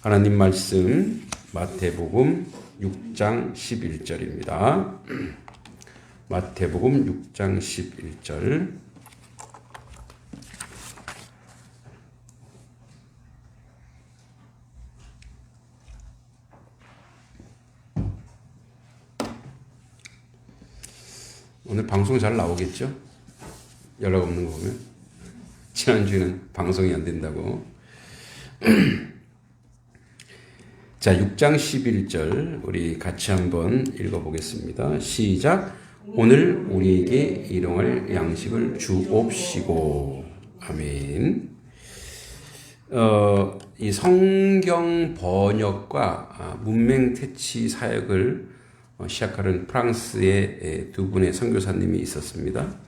하나님 말씀 마태복음 6장 11절입니다. 마태복음 6장 11절. 오늘 방송 잘 나오겠죠? 연락 없는 거 보면. 지난주에는 방송이 안 된다고. 자, 6장 11절 우리 같이 한번 읽어보겠습니다. 시작. 오늘 우리에게 일용할 양식을 주옵시고. 아멘. 이 성경 번역과 문맹 퇴치 사역을 시작하는 프랑스의 두 분의 선교사님이 있었습니다.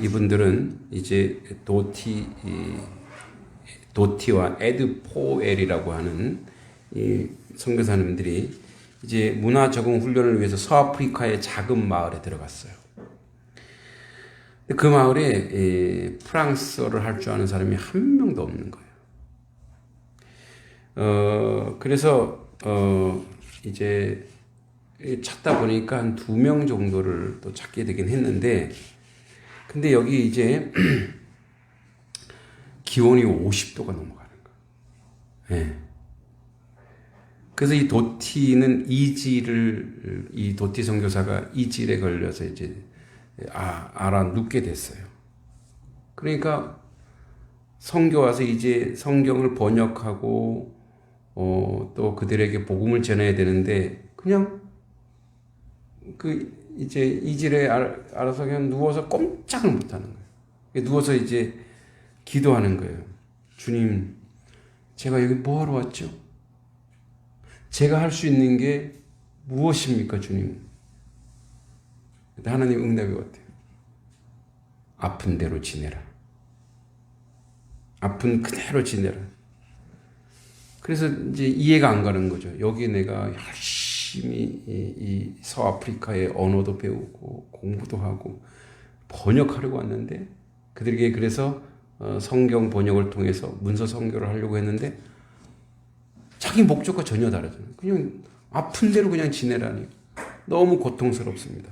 이분들은 이제 도티와 에드 포엘이라고 하는 이 선교사님들이 이제 문화 적응 훈련을 위해서 서아프리카의 작은 마을에 들어갔어요. 그 마을에 프랑스어를 할 줄 아는 사람이 한 명도 없는 거예요. 그래서 이제 찾다 보니까 한 2명 정도를 또 찾게 되긴 했는데, 근데 여기 이제 기온이 50도가 넘어가는 거예요. 네. 그래서 이 도티는 이 도티 선교사가 이질에 걸려서 이제 알아 눕게 됐어요. 그러니까 선교 와서 이제 성경을 번역하고 또 그들에게 복음을 전해야 되는데 그냥 이제 이질에 알아서 그냥 누워서 꼼짝을 못 하는 거예요. 누워서 이제 기도하는 거예요. 주님, 제가 여기 뭐 하러 왔죠? 제가 할 수 있는 게 무엇입니까, 주님? 근데 하나님 응답이 어때요? 아픈 대로 지내라. 아픈 그대로 지내라. 그래서 이제 이해가 안 가는 거죠. 여기 내가 열심히 이 서아프리카의 언어도 배우고 공부도 하고 번역하려고 왔는데 그들에게 그래서 성경 번역을 통해서 문서 선교를 하려고 했는데 자기 목적과 전혀 다르잖아요. 그냥 아픈 대로 그냥 지내라니. 너무 고통스럽습니다.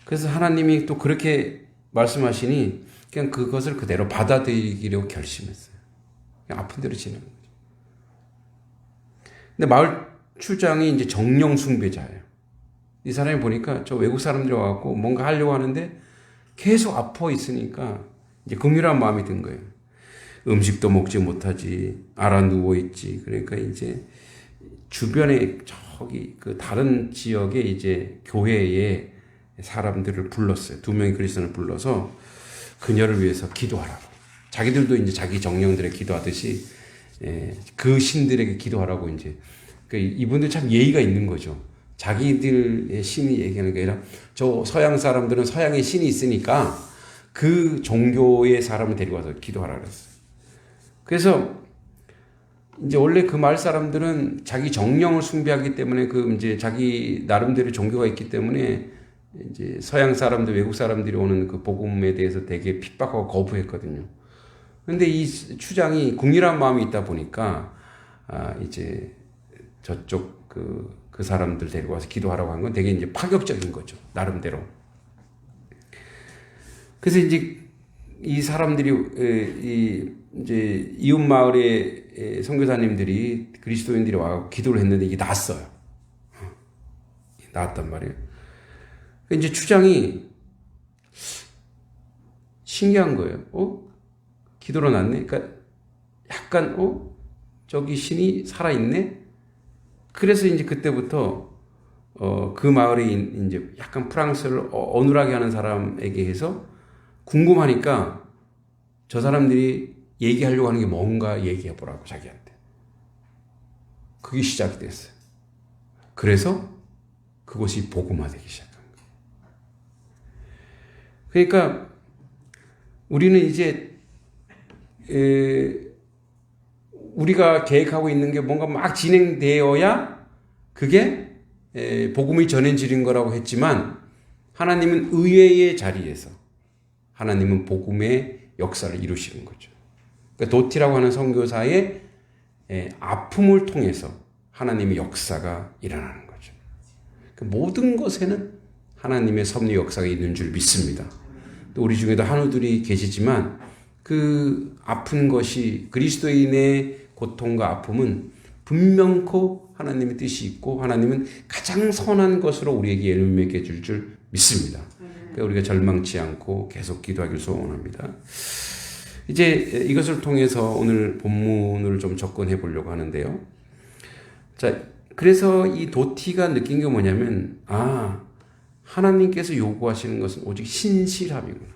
그래서 하나님이 또 그렇게 말씀하시니 그냥 그것을 그대로 받아들이기로 결심했어요. 그냥 아픈 대로 지내는 거죠. 근데 마을 추장이 이제 정령 숭배자예요. 이 사람이 보니까 저 외국 사람들이 와갖고 뭔가 하려고 하는데 계속 아파 있으니까 이제 긍휼한 마음이 든 거예요. 음식도 먹지 못하지, 알아 누워있지. 그러니까 이제 주변에 저기 그 다른 지역에 이제 교회에 사람들을 불렀어요. 2명의 그리스도인을 불러서 그녀를 위해서 기도하라고. 자기들도 이제 자기 정령들에 기도하듯이 그 신들에게 기도하라고 이제. 그러니까 이분들 참 예의가 있는 거죠. 자기들의 신이 얘기하는 게 아니라 저 서양 사람들은 서양의 신이 있으니까 그 종교의 사람을 데리고 와서 기도하라 그랬어요. 그래서 이제 원래 그 마을 사람들은 자기 정령을 숭배하기 때문에 그 이제 자기 나름대로 종교가 있기 때문에 이제 서양 사람들, 외국 사람들이 오는 그 복음에 대해서 되게 핍박하고 거부했거든요. 근데 이 추장이 궁일한 마음이 있다 보니까 이제 저쪽 그 사람들 데리고 와서 기도하라고 한 건 되게 이제 파격적인 거죠. 나름대로. 그래서 이제 이 사람들이 이제 이웃 마을의 선교사님들이 그리스도인들이 와서 기도를 했는데 이게 났어요. 나왔단 말이에요. 이제 추장이 신기한 거예요. 기도로 났네. 그러니까 약간 저기 신이 살아있네. 그래서 이제 그때부터 그 마을에 이제 약간 프랑스를 어눌하게 하는 사람에게 해서 궁금하니까 저 사람들이 얘기하려고 하는 게 뭔가 얘기해 보라고 자기한테. 그게 시작이 됐어요. 그래서 그것이 복음화되기 시작한 거예요. 그러니까 우리는 이제 우리가 계획하고 있는 게 뭔가 막 진행되어야 그게 복음이 전해지는 거라고 했지만 하나님은 의외의 자리에서 하나님은 복음의 역사를 이루시는 거죠. 그러니까 도티라고 하는 선교사의 아픔을 통해서 하나님의 역사가 일어나는 거죠. 그 모든 것에는 하나님의 섭리 역사가 있는 줄 믿습니다. 또 우리 중에도 한우들이 계시지만 그 아픈 것이 그리스도인의 고통과 아픔은 분명코 하나님의 뜻이 있고 하나님은 가장 선한 것으로 우리에게 열매 맺게 줄 줄 믿습니다. 그러니까 우리가 절망치 않고 계속 기도하길 소원합니다. 이제 이것을 통해서 오늘 본문을 좀 접근해 보려고 하는데요. 자, 그래서 이 도티가 느낀 게 뭐냐면, 하나님께서 요구하시는 것은 오직 신실함이구나.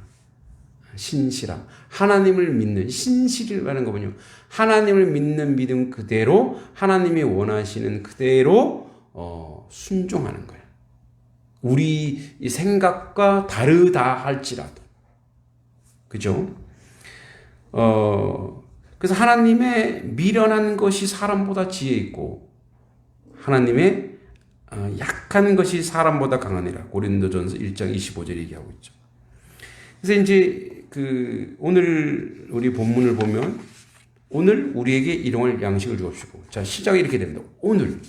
신실함. 하나님을 믿는, 신실이라는 거군요. 하나님을 믿는 믿음 그대로, 하나님이 원하시는 그대로, 순종하는 거예요. 우리 생각과 다르다 할지라도. 그죠? 그래서 하나님의 미련한 것이 사람보다 지혜 있고, 하나님의 약한 것이 사람보다 강하니라. 고린도전서 1장 25절 얘기하고 있죠. 그래서 이제 오늘 우리 본문을 보면 오늘 우리에게 일용할 양식을 주옵시고. 자, 시작이 이렇게 됩니다. 오늘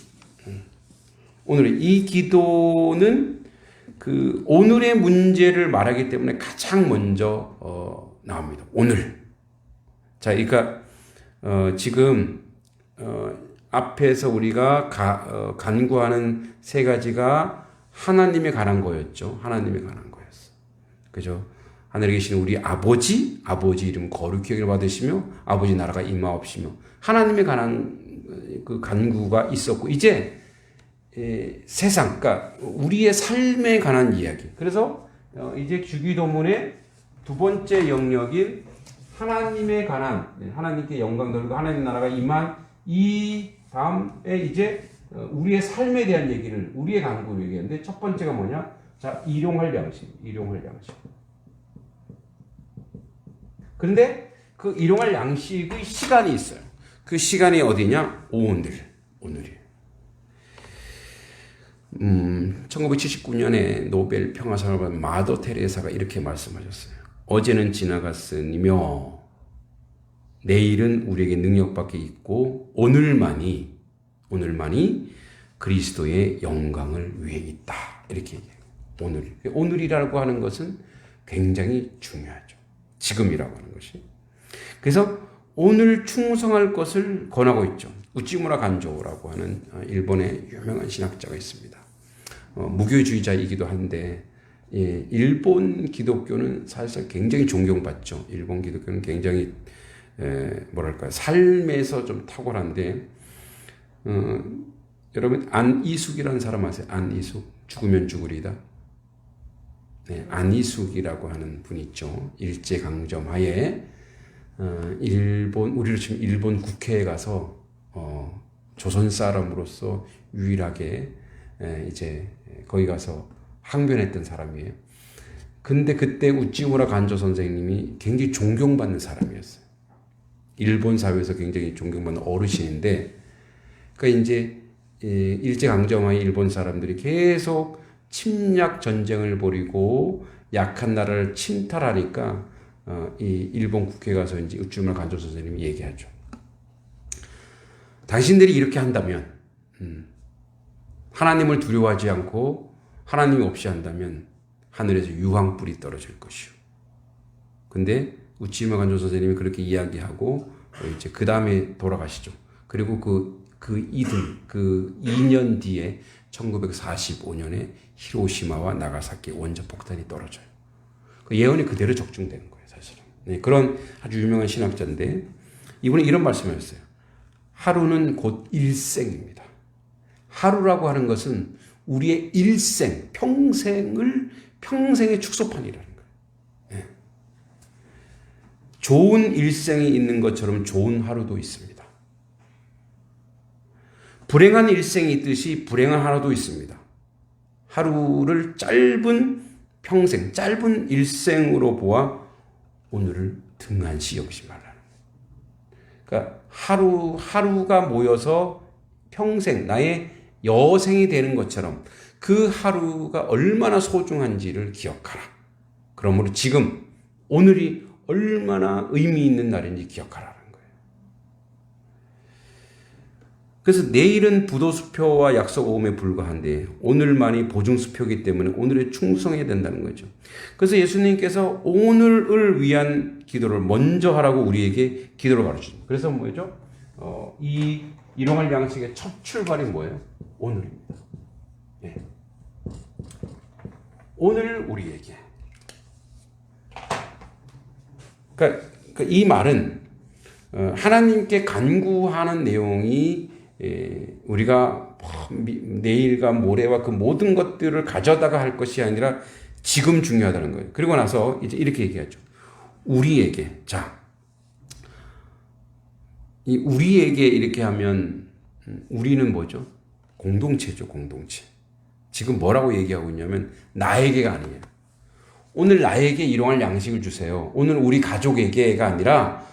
이 기도는 오늘의 문제를 말하기 때문에 가장 먼저 나옵니다. 오늘. 자, 그러니까 지금 앞에서 우리가 간구하는 세 가지가 하나님에 관한 거였죠. 하나님에 관한 거였어. 그죠? 하늘에 계신 우리 아버지 이름 거룩히 여김을 받으시며 아버지 나라가 임하옵시며 하나님에 관한 그 간구가 있었고 이제 세상, 그러니까 우리의 삶에 관한 이야기. 그래서 이제 주기도문의 두 번째 영역인 하나님에 관한 하나님께 영광 돌리고 하나님 나라가 임한 이 다음에 이제 우리의 삶에 대한 얘기를 우리의 간구를 얘기하는데 첫 번째가 뭐냐? 자, 일용할 양식. 그런데 그 일용할 양식의 시간이 있어요. 그 시간이 어디냐? 오늘이에요. 1979년에 노벨 평화상을 받은 마더 테레사가 이렇게 말씀하셨어요. 어제는 지나갔으며 내일은 우리에게 능력밖에 있고 오늘만이 그리스도의 영광을 위해 있다. 이렇게 얘기해요. 오늘이라고 하는 것은 굉장히 중요하죠. 지금이라고 하는 것이. 그래서 오늘 충성할 것을 권하고 있죠. 우찌무라 간조라고 하는 일본의 유명한 신학자가 있습니다. 무교주의자이기도 한데 일본 기독교는 사실상 굉장히 존경받죠. 일본 기독교는 굉장히 삶에서 좀 탁월한데 여러분 안이숙이라는 사람 아세요? 안이숙. 죽으면 죽으리다. 네, 안이숙이라고 하는 분이 있죠. 일제강점 하에 우리로 치면 일본 국회에 가서 조선 사람으로서 유일하게 이제 거기 가서 항변했던 사람이에요. 근데 그때 우찌무라 간조 선생님이 굉장히 존경받는 사람이었어요. 일본 사회에서 굉장히 존경받는 어르신인데, 그러니까 이제 일제강점하에 일본 사람들이 계속 침략 전쟁을 벌이고 약한 나라를 침탈하니까 이 일본 국회에 가서 이제 우찌무라 간조 선생님이 얘기하죠. 당신들이 이렇게 한다면, 하나님을 두려워하지 않고 하나님이 없이 한다면 하늘에서 유황불이 떨어질 것이요. 근데 우찌무라 간조 선생님이 그렇게 이야기하고 이제 그 다음에 돌아가시죠. 그리고 그 2년 뒤에 1945년에 히로시마와 나가사키 원전 폭탄이 떨어져요. 그 예언이 그대로 적중되는 거예요, 사실은. 네, 그런 아주 유명한 신학자인데 이분은 이런 말씀을 하셨어요. 하루는 곧 일생입니다. 하루라고 하는 것은 우리의 일생, 평생의 축소판이라는 거예요. 네. 좋은 일생이 있는 것처럼 좋은 하루도 있습니다. 불행한 일생이 있듯이 불행한 하루도 있습니다. 하루를 짧은 일생으로 보아 오늘을 등한시 여기지 말라는 거예요. 그러니까 하루가 모여서 평생 나의 여생이 되는 것처럼 그 하루가 얼마나 소중한지를 기억하라. 그러므로 지금 오늘이 얼마나 의미 있는 날인지 기억하라는 거예요. 그래서 내일은 부도수표와 약속오음에 불과한데 오늘만이 보증수표이기 때문에 오늘에 충성해야 된다는 거죠. 그래서 예수님께서 오늘을 위한 기도를 먼저 하라고 우리에게 기도를 가르쳐줍니다. 그래서 뭐죠? 이 일용할 양식의 첫 출발이 뭐예요? 오늘입니다. 예. 오늘 우리에게. 그러니까 이 말은 하나님께 간구하는 내용이 우리가 내일과 모레와 그 모든 것들을 가져다가 할 것이 아니라 지금 중요하다는 거예요. 그리고 나서 이제 이렇게 얘기하죠. 우리에게. 자, 이 우리에게 이렇게 하면 우리는 뭐죠? 공동체죠, 공동체. 지금 뭐라고 얘기하고 있냐면 나에게가 아니에요. 오늘 나에게 일용할 양식을 주세요. 오늘 우리 가족에게가 아니라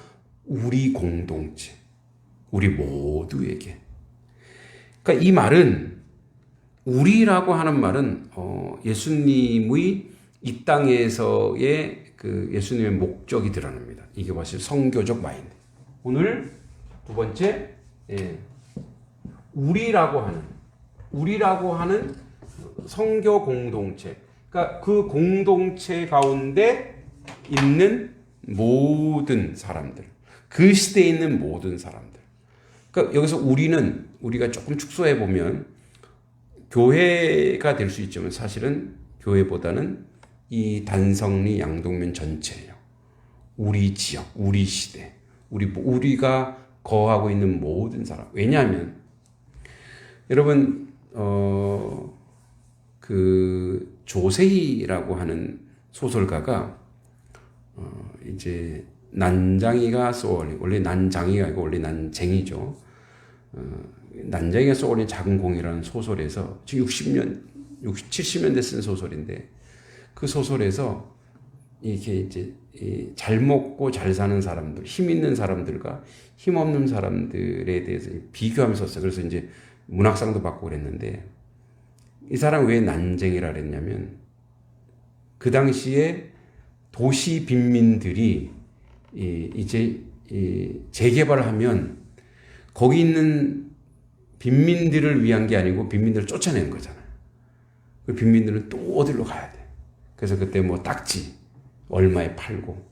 우리 공동체, 우리 모두에게. 그러니까 이 말은 우리라고 하는 말은 예수님의 이 땅에서의 그 예수님의 목적이 드러납니다. 이게 사실 성교적 마인드. 오늘 두 번째, 우리라고 하는 성교 공동체. 그러니까 그 공동체 가운데 있는 모든 사람들, 그 시대에 있는 모든 사람들. 그러니까 여기서 우리가 조금 축소해 보면 교회가 될 수 있지만 사실은 교회보다는 이 단성리 양동면 전체예요. 우리 지역, 우리 시대, 우리가 거하고 있는 모든 사람. 왜냐하면 여러분 그 조세희라고 하는 소설가가 이제 난장이가 쏘아올린, 원래 난장이가 아니고 원래 난쟁이죠. 난장이가 쏘아올린 작은 공이라는 소설에서 지금 70년대 쓴 소설인데 그 소설에서 이렇게 이제 잘 먹고 잘 사는 사람들, 힘 있는 사람들과 힘 없는 사람들에 대해서 비교하면서 썼어요. 그래서 이제 문학상도 받고 그랬는데 이 사람 왜 난쟁이라 그랬냐면 그 당시에 도시 빈민들이 이제 재개발을 하면 거기 있는 빈민들을 위한 게 아니고 빈민들을 쫓아내는 거잖아요. 그 빈민들은 또 어디로 가야 돼. 그래서 그때 뭐 딱지 얼마에 팔고.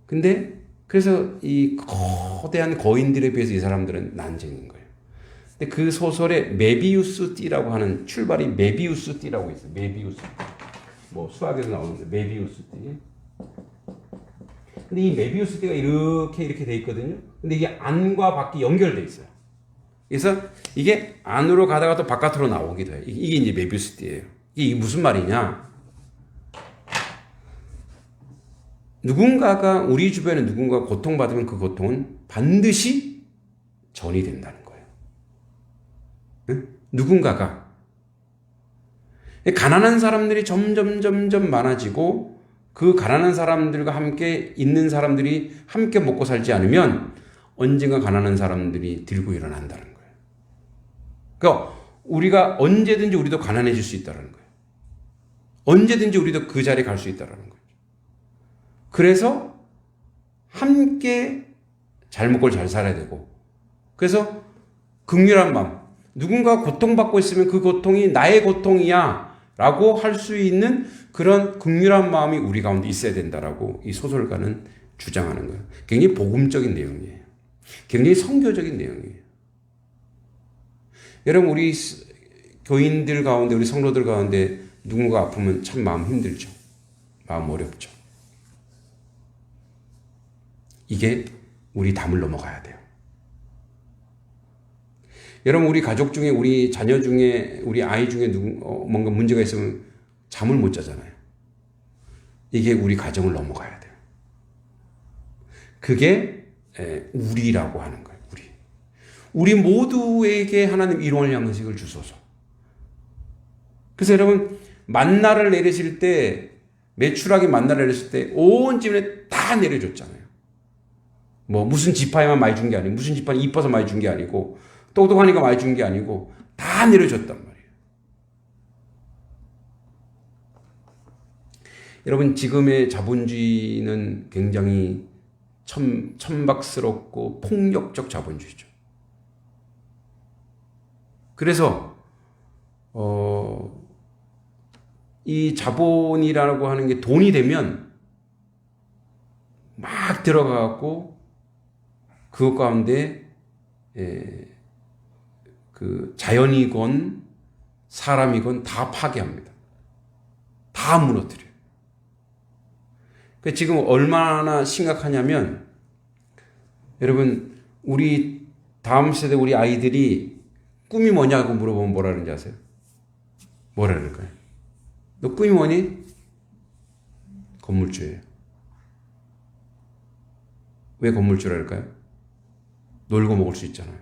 근데 그래서 이 거대한 거인들에 비해서 이 사람들은 난쟁인 거예요. 근데 그 소설에 메비우스 띠라고 하는 출발이 메비우스 띠라고 있어요. 메비우스 띠. 뭐 수학에서 나오는데 메비우스 띠. 근데 이 메비우스 띠가 이렇게 돼 있거든요. 근데 이게 안과 밖이 연결돼 있어요. 그래서 이게 안으로 가다가 또 바깥으로 나오기도 해요. 이게 이제 메비우스 띠예요. 이게 무슨 말이냐? 누군가가 우리 주변에 누군가가 고통받으면 그 고통은 반드시 전이 된다는 거예요. 응? 누군가가 가난한 사람들이 점점 많아지고 그 가난한 사람들과 함께 있는 사람들이 함께 먹고 살지 않으면 언젠가 가난한 사람들이 들고 일어난다는 거예요. 그러니까 우리가 언제든지 우리도 가난해질 수 있다는 거예요. 언제든지 우리도 그 자리에 갈 수 있다는 거예요. 그래서 함께 잘 먹고 잘 살아야 되고, 그래서 긍휼한 마음, 누군가 고통받고 있으면 그 고통이 나의 고통이야 라고 할 수 있는 그런 긍휼한 마음이 우리 가운데 있어야 된다라고 이 소설가는 주장하는 거예요. 굉장히 복음적인 내용이에요. 굉장히 선교적인 내용이에요. 여러분, 우리 교인들 가운데, 우리 성도들 가운데 누군가 아프면 참 마음 힘들죠. 마음 어렵죠. 이게 우리 담을 넘어가야 돼요. 여러분, 우리 가족 중에, 우리 자녀 중에, 우리 아이 중에 뭔가 문제가 있으면 잠을 못 자잖아요. 이게 우리 가정을 넘어가야 돼요. 그게 우리라고 하는 거예요. 우리 모두에게 하나님 일용할 양식을 주소서. 그래서 여러분, 만나를 내리실 때, 매출하게 만나를 내리실 때 온 집에 다 내려줬잖아요. 뭐 무슨 지파에만 많이 준 게 아니고, 무슨 지파는 이뻐서 많이 준 게 아니고, 똑똑하니까 많이 준 게 아니고 다 내려줬단 말이에요. 여러분, 지금의 자본주의는 굉장히 천박스럽고 폭력적 자본주의죠. 그래서 이 자본이라고 하는 게 돈이 되면 막 들어가갖고 그것 가운데 그 자연이건 사람이건 다 파괴합니다. 다 무너뜨려요. 지금 얼마나 심각하냐면 여러분 우리 다음 세대 우리 아이들이 꿈이 뭐냐고 물어보면 뭐라 그러는지 아세요? 뭐라 그럴까요? 너 꿈이 뭐니? 건물주예요. 왜 건물주라 할까요? 놀고 먹을 수 있잖아요.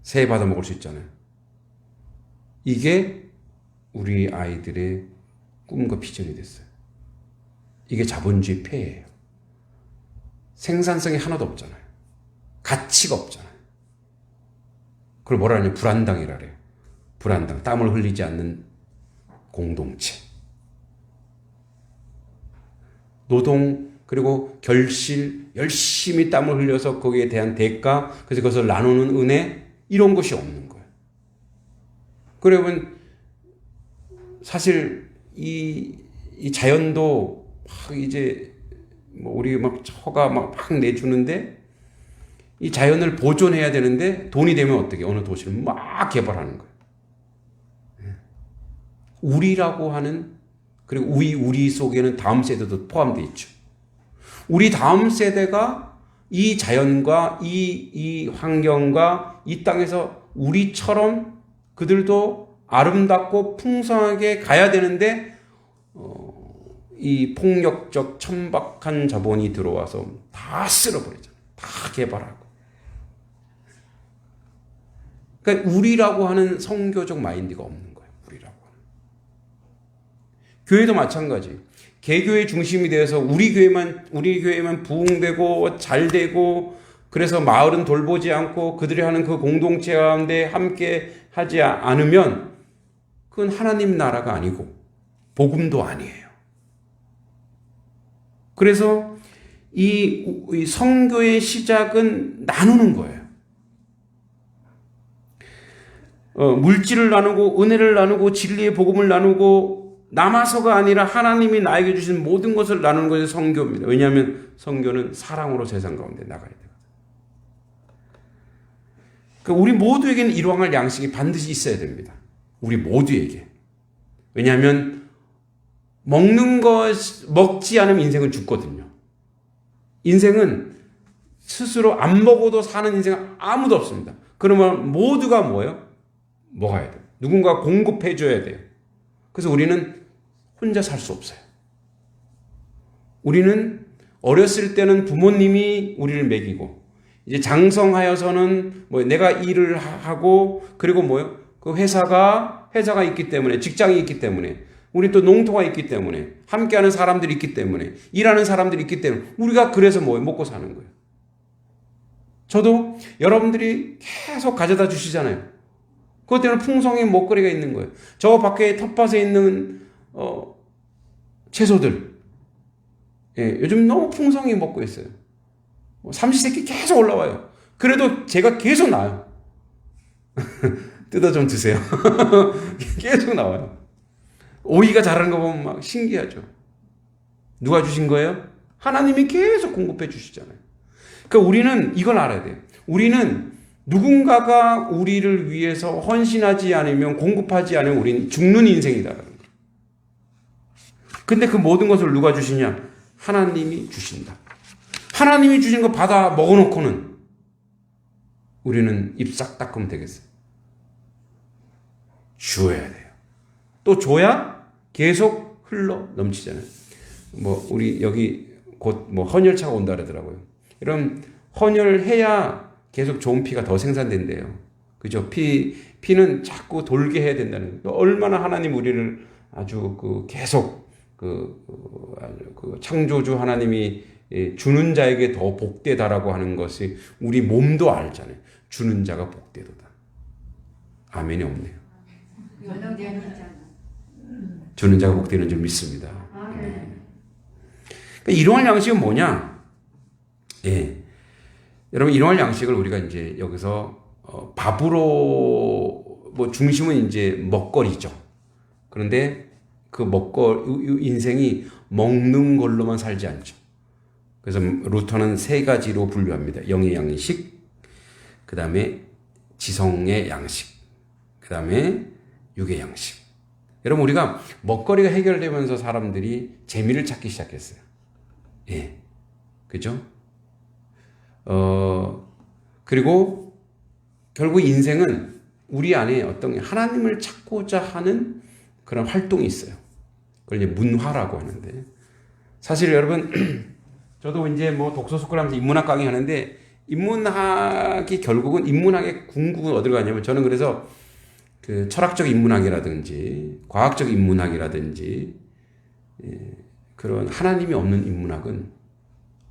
새 받아 먹을 수 있잖아요. 이게 우리 아이들의 꿈과 비전이 됐어요. 이게 자본주의 폐해예요. 생산성이 하나도 없잖아요. 가치가 없잖아요. 그걸 뭐라 하냐? 불안당이라 그래요. 불안당. 땀을 흘리지 않는 공동체. 노동 그리고 결실 열심히 땀을 흘려서 거기에 대한 대가 그래서 그것을 나누는 은혜 이런 것이 없는 거예요. 그러면 사실 이 자연도 막 이제 뭐 우리 막 허가 막 내주는데 이 자연을 보존해야 되는데 돈이 되면 어떻게 어느 도시를 막 개발하는 거예요. 우리라고 하는 그리고 우리 속에는 다음 세대도 포함되어 있죠. 우리 다음 세대가 이 자연과 이 환경과 이 땅에서 우리처럼 그들도 아름답고 풍성하게 가야 되는데 이 폭력적 천박한 자본이 들어와서 다 쓸어버리잖아요. 다 개발하고. 그러니까 우리라고 하는 성교적 마인드가 없는 거예요. 우리라고 하는. 교회도 마찬가지. 개교의 중심이 되어서 우리 교회만 부흥되고 잘 되고 그래서 마을은 돌보지 않고 그들이 하는 그 공동체 가운데 함께 하지 않으면 그건 하나님 나라가 아니고 복음도 아니에요. 그래서 이 성교의 시작은 나누는 거예요. 물질을 나누고 은혜를 나누고 진리의 복음을 나누고 남아서가 아니라 하나님이 나에게 주신 모든 것을 나누는 것이 성교입니다. 왜냐하면 성교는 사랑으로 세상 가운데 나가야 돼요. 그러니까 우리 모두에게는 일용할 양식이 반드시 있어야 됩니다. 우리 모두에게. 왜냐하면 먹지 않으면 인생은 죽거든요. 인생은 스스로 안 먹어도 사는 인생은 아무도 없습니다. 그러면 모두가 뭐예요? 먹어야 돼요. 누군가 공급해 줘야 돼요. 그래서 우리는 혼자 살 수 없어요. 우리는 어렸을 때는 부모님이 우리를 먹이고 이제 장성하여서는 내가 일을 하고 그리고 그 회사가 있기 때문에 직장이 있기 때문에 우리 또 농토가 있기 때문에 함께하는 사람들이 있기 때문에 일하는 사람들이 있기 때문에 우리가 그래서 먹고 사는 거예요. 저도 여러분들이 계속 가져다 주시잖아요. 그것 때문에 풍성한 먹거리가 있는 거예요. 저 밖에 텃밭에 있는 채소들 요즘 너무 풍성히 먹고 있어요. 삼시세끼 계속 올라와요. 그래도 제가 계속 나요. 뜯어 좀 드세요. 계속 나와요. 오이가 자라는 거 보면 막 신기하죠. 누가 주신 거예요? 하나님이 계속 공급해 주시잖아요. 그러니까 우리는 이걸 알아야 돼요. 우리는 누군가가 우리를 위해서 헌신하지 않으면 공급하지 않으면 우리는 죽는 인생이다라는 거예요. 근데 그 모든 것을 누가 주시냐? 하나님이 주신다. 하나님이 주신 거 받아 먹어놓고는 우리는 입 싹 닦으면 되겠어요. 주어야 돼요. 또 줘야 계속 흘러 넘치잖아요. 우리 여기 곧 헌혈차가 온다 그러더라고요. 이런 헌혈해야 계속 좋은 피가 더 생산된대요. 그죠? 피는 자꾸 돌게 해야 된다는 거예요. 얼마나 하나님 우리를 아주 계속 창조주 하나님이 주는 자에게 더 복되다라고 하는 것이 우리 몸도 알잖아요. 주는 자가 복되도다. 아멘이 없네요. 주는 자가 복되는 줄 믿습니다. 그러니까 일용할 양식은 뭐냐? 여러분 일용할 양식을 우리가 이제 여기서 밥으로 뭐 중심은 이제 먹거리죠. 그런데 그 인생이 먹는 걸로만 살지 않죠. 그래서 루터는 세 가지로 분류합니다. 영의 양식, 그 다음에 지성의 양식, 그 다음에 육의 양식. 여러분, 우리가 먹거리가 해결되면서 사람들이 재미를 찾기 시작했어요. 예. 그죠? 그리고 결국 인생은 우리 안에 어떤 하나님을 찾고자 하는 그런 활동이 있어요. 그걸 이제 문화라고 하는데, 사실 여러분, 저도 이제 뭐 독서 스쿨 하면서 인문학 강의 하는데, 인문학이 결국은 인문학의 궁극은 어디로 가냐면, 저는 그래서 그 철학적 인문학이라든지 과학적 인문학이라든지 그런 하나님이 없는 인문학은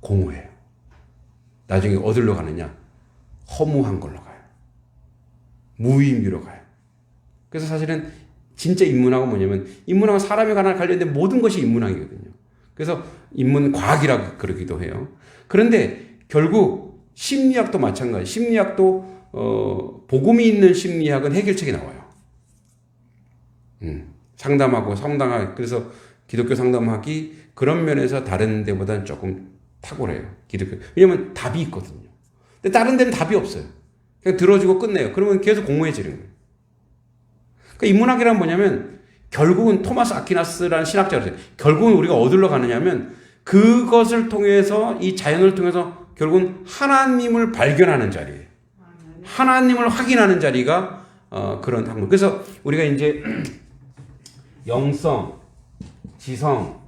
공허해요. 나중에 어디로 가느냐? 허무한 걸로 가요. 무의미로 가요. 그래서 사실은 진짜 인문학은 뭐냐면, 인문학은 사람에 관련된 모든 것이 인문학이거든요. 그래서 인문과학이라고 그러기도 해요. 그런데 결국 심리학도 마찬가지. 심리학도 복음이 있는 심리학은 해결책이 나와요. 상담하고 그래서 기독교 상담학이 그런 면에서 다른 데보다는 조금 탁월해요. 기독교. 왜냐면 답이 있거든요. 근데 다른 데는 답이 없어요. 그냥 들어주고 끝내요. 그러면 계속 공허해지는 거예요. 그러니까 인문학이란 뭐냐면, 결국은 토마스 아퀴나스라는 신학자가 있어요. 결국은 우리가 어디로 가느냐면, 그것을 통해서, 이 자연을 통해서 결국은 하나님을 발견하는 자리예요. 하나님을 확인하는 자리가 그런 학문. 그래서 우리가 이제 영성, 지성,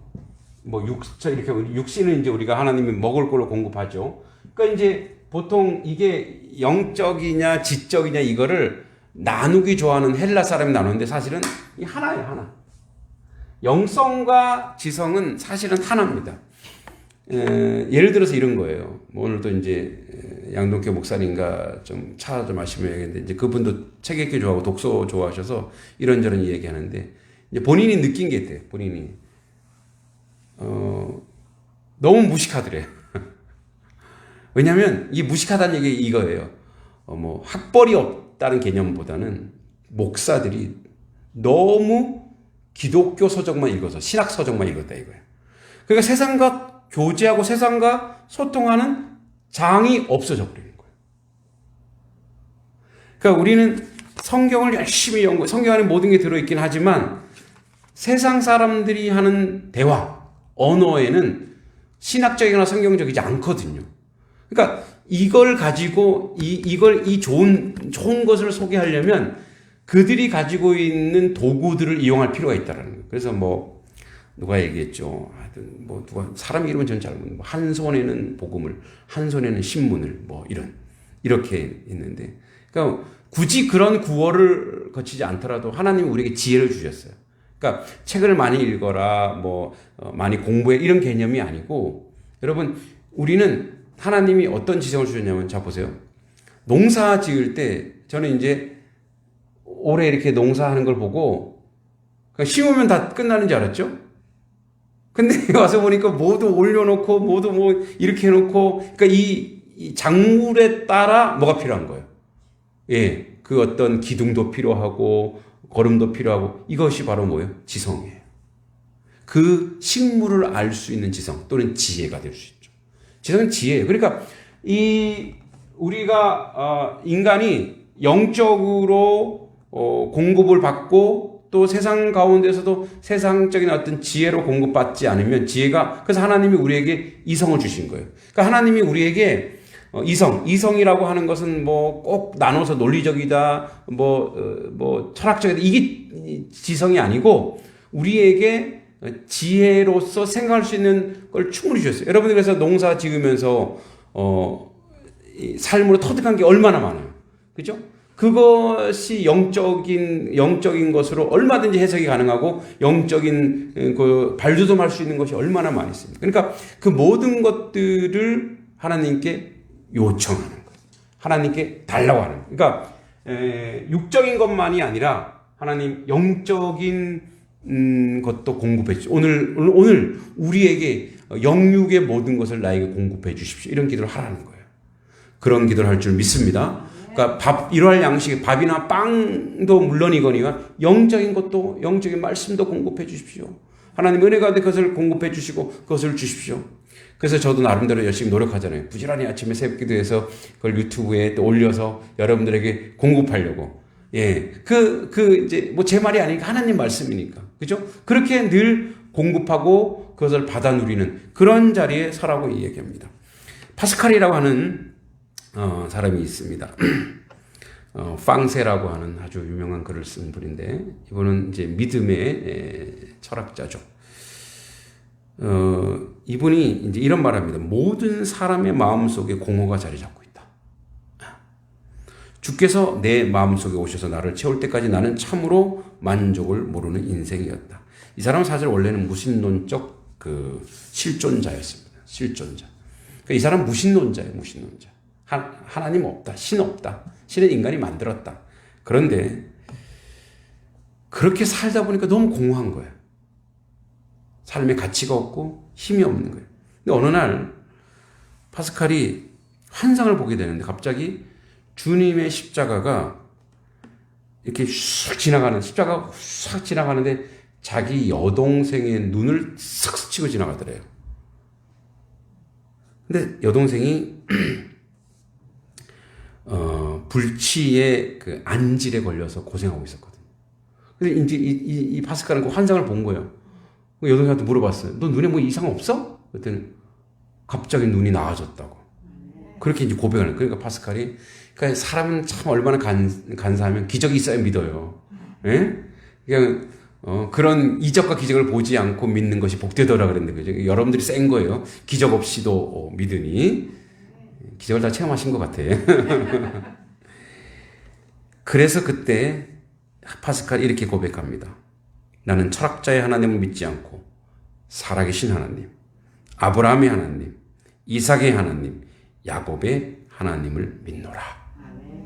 뭐 육체, 이렇게 육신은 이제 우리가 하나님이 먹을 걸로 공급하죠. 그러니까 이제 보통 이게 영적이냐 지적이냐 이거를 나누기 좋아하는 헬라 사람이 나누는데, 사실은 이 하나예요, 하나. 영성과 지성은 사실은 하나입니다. 예를 들어서 이런 거예요. 오늘도 이제 양동교 목사님과 좀 찾아서 말씀해야겠는데, 이제 그분도 책 읽기 좋아하고 독서 좋아하셔서 이런저런 얘기하는데, 이제 본인이 느낀 게 있대요. 본인이 너무 무식하더래요. 왜냐하면 이 무식하다는 얘기 이거예요. 뭐 학벌이 없다는 개념보다는 목사들이 너무 기독교 서적만 읽어서 신학 서적만 읽었다 이거예요. 그러니까 세상과 교제하고 세상과 소통하는 장이 없어져 버리는 거예요. 그러니까 우리는 성경을 열심히 성경 안에 모든 게 들어있긴 하지만, 세상 사람들이 하는 대화, 언어에는 신학적이거나 성경적이지 않거든요. 그러니까 이걸 가지고 이 좋은 것을 소개하려면 그들이 가지고 있는 도구들을 이용할 필요가 있다라는 거예요. 그래서 뭐 누가 얘기했죠. 하여튼 뭐 누가 사람 이름은 전 잘 모르는데, 한 손에는 복음을, 한 손에는 신문을, 뭐 이렇게 있는데, 그러니까 굳이 그런 구호를 거치지 않더라도 하나님이 우리에게 지혜를 주셨어요. 그러니까 책을 많이 읽어라, 뭐 많이 공부해, 이런 개념이 아니고, 여러분, 우리는 하나님이 어떤 지성을 주셨냐면, 자 보세요. 농사 지을 때 저는 이제 올해 이렇게 농사하는 걸 보고 심으면 다 끝나는 줄 알았죠? 근데 와서 보니까 모두 올려놓고 모두 뭐 이렇게 해놓고, 그러니까 이 작물에 따라 뭐가 필요한 거예요. 예, 그 어떤 기둥도 필요하고 걸음도 필요하고, 이것이 바로 뭐예요? 지성이에요. 그 식물을 알 수 있는 지성 또는 지혜가 될 수 있죠. 지성은 지혜예요. 그러니까 우리가 인간이 영적으로 공급을 받고, 또 세상 가운데서도 세상적인 어떤 지혜로 공급받지 않으면 그래서 하나님이 우리에게 이성을 주신 거예요. 그러니까 하나님이 우리에게 이성이라고 하는 것은 뭐 꼭 나눠서 논리적이다, 뭐 철학적이다, 이게 지성이 아니고, 우리에게 지혜로서 생각할 수 있는 걸 충분히 주셨어요. 여러분들 그래서 농사 지으면서 삶으로 터득한 게 얼마나 많아요. 그죠? 그것이 영적인 것으로 얼마든지 해석이 가능하고, 영적인 그 발돋움할 수 있는 것이 얼마나 많이 있습니다. 그러니까 그 모든 것들을 하나님께 요청하는 거예요. 하나님께 달라고 하는 거예요. 그러니까 육적인 것만이 아니라 하나님 영적인 것도 공급해 주십시오. 오늘 우리에게 영육의 모든 것을 나에게 공급해 주십시오. 이런 기도를 하라는 거예요. 그런 기도를 할 줄 믿습니다. 그러니까 일할 양식, 밥이나 빵도 물론이거니와 영적인 것도, 영적인 말씀도 공급해 주십시오. 하나님 은혜 가운데 그것을 공급해 주시고 그것을 주십시오. 그래서 저도 나름대로 열심히 노력하잖아요. 부지런히 아침에 새벽 기도해서 그걸 유튜브에 또 올려서 여러분들에게 공급하려고. 예. 이제 뭐 제 말이 아니니까 하나님 말씀이니까. 그죠? 그렇게 늘 공급하고 그것을 받아 누리는 그런 자리에 서라고 이야기합니다. 파스칼이라고 하는 사람이 있습니다. 빵세라고 하는 아주 유명한 글을 쓴 분인데, 이분은 이제 믿음의 철학자죠. 이분이 이제 이런 말 합니다. 모든 사람의 마음 속에 공허가 자리 잡고 있다. 주께서 내 마음 속에 오셔서 나를 채울 때까지 나는 참으로 만족을 모르는 인생이었다. 이 사람은 사실 원래는 무신론적 실존자였습니다. 실존자. 그러니까 이 사람은 무신론자예요. 무신론자. 하나님 없다. 신 없다. 신은 인간이 만들었다. 그런데 그렇게 살다 보니까 너무 공허한 거예요. 삶에 가치가 없고 힘이 없는 거예요. 근데 어느 날 파스칼이 환상을 보게 되는데 갑자기 주님의 십자가가 이렇게 쑥 지나가는, 십자가가 싹 지나가는데 자기 여동생의 눈을 싹 스치고 지나가더래요. 근데 여동생이 불치의 그 안질에 걸려서 고생하고 있었거든요. 근데 이제 이 파스칼은 그 환상을 본 거예요. 여동생한테 물어봤어요. 너 눈에 뭐 이상 없어? 그랬더니 갑자기 눈이 나아졌다고. 그렇게 이제 고백을. 그러니까 파스칼이, 그러니까 사람은 참 얼마나 간사하면 기적이 있어야 믿어요. 예? 그냥 그런 이적과 기적을 보지 않고 믿는 것이 복되더라 그랬는데, 그죠? 여러분들이 센 거예요. 기적 없이도 믿으니. 기적을 다 체험하신 것 같아. 그래서 그때 파스칼이 이렇게 고백합니다. 나는 철학자의 하나님을 믿지 않고 살아계신 하나님, 아브라함의 하나님, 이삭의 하나님, 야곱의 하나님을 믿노라.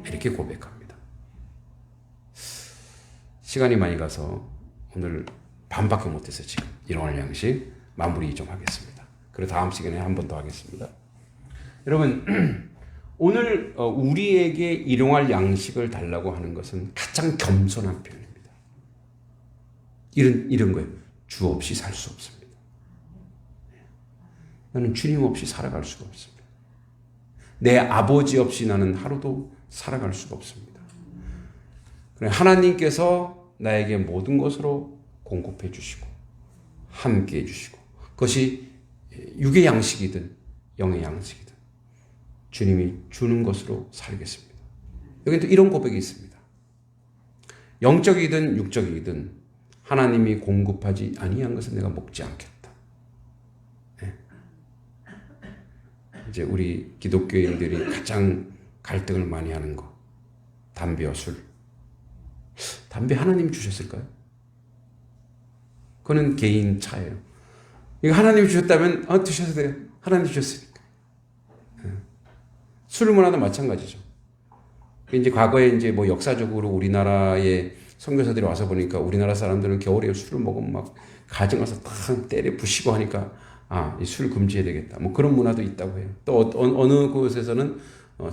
이렇게 고백합니다. 시간이 많이 가서 오늘 반밖에 못했어요. 지금 일용할 양식 마무리 좀 하겠습니다. 그리고 다음 시간에 한 번 더 하겠습니다. 여러분, 오늘 우리에게 일용할 양식을 달라고 하는 것은 가장 겸손한 표현입니다. 이런 거예요. 주 없이 살 수 없습니다. 나는 주님 없이 살아갈 수가 없습니다. 내 아버지 없이 나는 하루도 살아갈 수가 없습니다. 하나님께서 나에게 모든 것으로 공급해 주시고 함께 해 주시고, 그것이 육의 양식이든 영의 양식이든 주님이 주는 것으로 살겠습니다. 여기 또 이런 고백이 있습니다. 영적이든 육적이든 하나님이 공급하지 아니한 것은 내가 먹지 않겠다. 네. 이제 우리 기독교인들이 가장 갈등을 많이 하는 거, 담배와 술. 담배 하나님 주셨을까요? 그거는 개인 차예요. 이거 하나님이 주셨다면 드셔도 돼요. 하나님 주셨으니까. 네. 술 문화도 마찬가지죠. 이제 과거에 이제 뭐 역사적으로 우리나라에 선교사들이 와서 보니까 우리나라 사람들은 겨울에 술을 먹으면 막 가정 가서 탁 때려 부시고 하니까 이 술 금지해야 되겠다. 뭐 그런 문화도 있다고 해요. 또 어느 곳에서는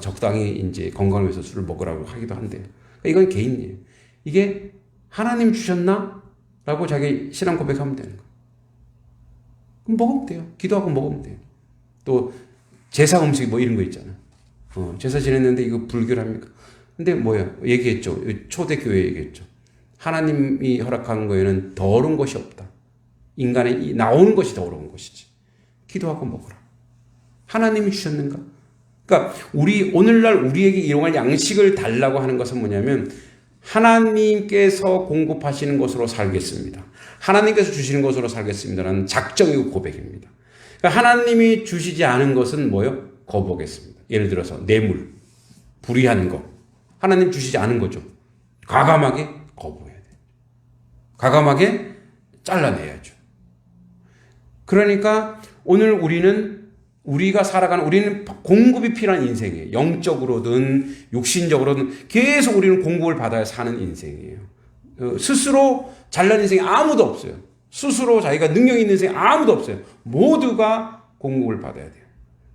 적당히 이제 건강을 위해서 술을 먹으라고 하기도 한대요. 그러니까 이건 개인이에요. 이게 하나님 주셨나? 라고 자기 신앙 고백하면 되는 거예요. 그럼 먹으면 돼요. 기도하고 먹으면 돼요. 또 제사 음식 뭐 이런 거 있잖아요. 제사 지냈는데 이거 불결합니까? 근데 뭐야? 얘기했죠. 초대교회 얘기했죠. 하나님이 허락하는 거에는 더러운 것이 없다. 인간의 나오는 것이 더러운 것이지. 기도하고 먹으라. 하나님이 주셨는가? 그러니까 오늘날 우리에게 일용할 양식을 달라고 하는 것은 뭐냐면 하나님께서 공급하시는 것으로 살겠습니다. 하나님께서 주시는 것으로 살겠습니다라는 작정이고 고백입니다. 그러니까 하나님이 주시지 않은 것은 뭐요? 거부하겠습니다. 예를 들어서 뇌물, 불의한 거. 하나님 주시지 않은 거죠. 과감하게 거부해야 돼요. 과감하게 잘라내야죠. 그러니까 오늘 우리가 살아가는, 우리는 공급이 필요한 인생이에요. 영적으로든 육신적으로든 계속 우리는 공급을 받아야 사는 인생이에요. 스스로 잘난 인생이 아무도 없어요. 스스로 자기가 능력 있는 인생이 아무도 없어요. 모두가 공급을 받아야 돼요.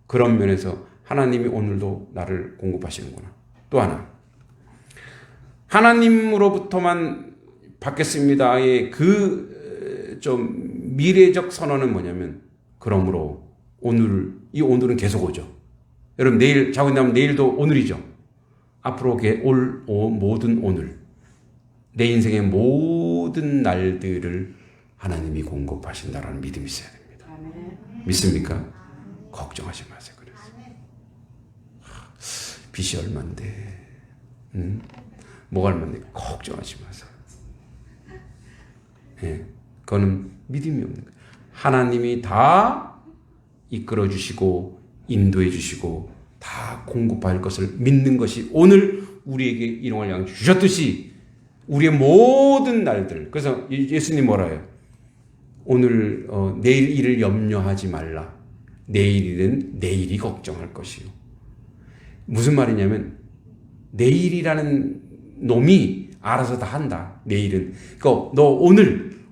그런 면에서 하나님이 오늘도 나를 공급하시는구나. 또 하나, 하나님으로부터만 받겠습니다의 그 좀 미래적 선언은 뭐냐면, 그러므로 오늘은 계속 오죠. 여러분 내일 자고 있다면 내일도 오늘이죠. 앞으로 올 모든 오늘, 내 인생의 모든 날들을 하나님이 공급하신다라는 믿음이 있어야 됩니다. 믿습니까? 걱정하지 마세요. 그래서 빚이 얼만데, 뭐가 얼만데 걱정하지 마세요. 예, 그거는 믿음이 없는 거예요. 하나님이 다 이끌어 주시고 인도해 주시고 다 공급할 것을 믿는 것이 오늘 우리에게 일용할 양 주셨듯이 우리의 모든 날들. 그래서 예수님 뭐라 해요? 오늘 내일 일을 염려하지 말라. 내일 일은 내일이 걱정할 것이요. 무슨 말이냐면 내일이라는 놈이 알아서 다 한다. 내일은. 그러니까 너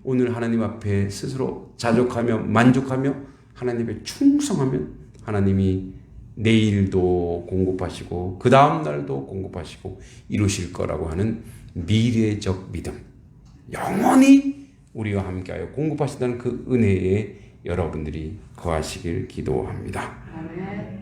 오늘 하나님 앞에 스스로 자족하며 만족하며 하나님에 충성하면 하나님이 내일도 공급하시고 그 다음 날도 공급하시고 이루실 거라고 하는 미래적 믿음. 영원히 우리와 함께하여 공급하신다는 그 은혜에 여러분들이 거하시길 기도합니다. 아멘.